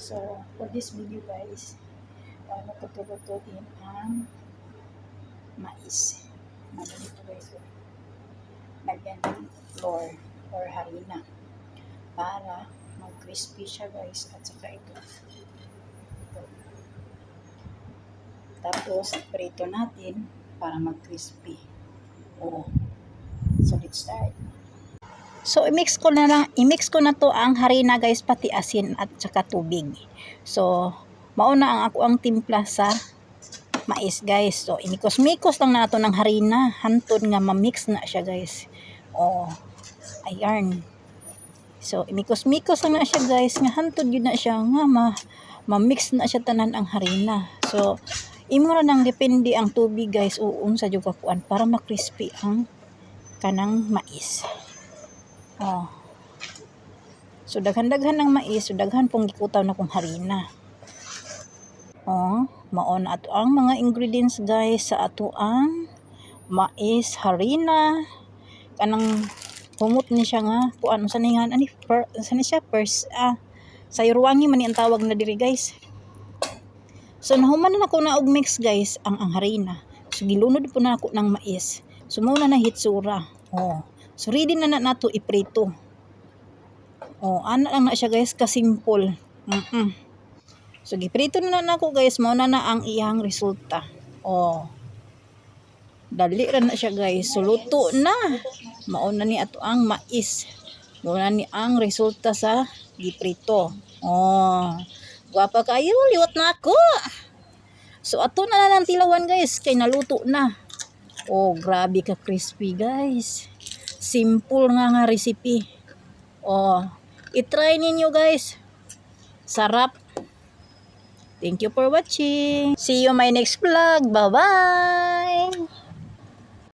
So, for this video guys, matutulutuin ang mais. Dito guys, lagyan ng flour or harina para mag-crispy siya guys. At saka ito. Tapos, prito natin para mag-crispy. So, let's start. So, i-mix ko na to ang harina guys, pati asin at saka tubig. So, mauna ang ako ang timpla sa mais guys. So, imikos-mikos lang na ito ng harina. Hantod nga ma-mix na siya guys. Ayan. So, imikos-mikos lang na siya guys. Nga hantod yun na siya nga ma-mix na siya tanan ang harina. So, imo na nang depende ang tubig guys. Unsa jud kakuan para ma-crispy ang kanang mais. So, daghan-daghan ng mais. So, daghan pong gikutaw na kong harina. Maon ato ang mga ingredients guys sa ato ang mais, harina, kanang humot ni siya nga kuan sa ningan sa Ruwangi man ni ang tawag na diri guys. So nahuman na ako na og mix guys ang harina. So gilunod po na ako ng mais. So muna na hitsura. So ready na nato iprito. Ana lang na siya guys, ka simple. So giprito na nako guys, mao na ang iyang resulta. Dali ra na siya guys. So luto na. Mao na ni ato ang mais. Mao na ni ang resulta sa giprito. Guwapa kayo, liwat na ako. So ato na lang tilawan guys, kay naluto na. Grabe ka crispy guys. Simple nga recipe. I-try ninyo guys. Sarap. Thank you for watching. See you my next vlog. Bye-bye.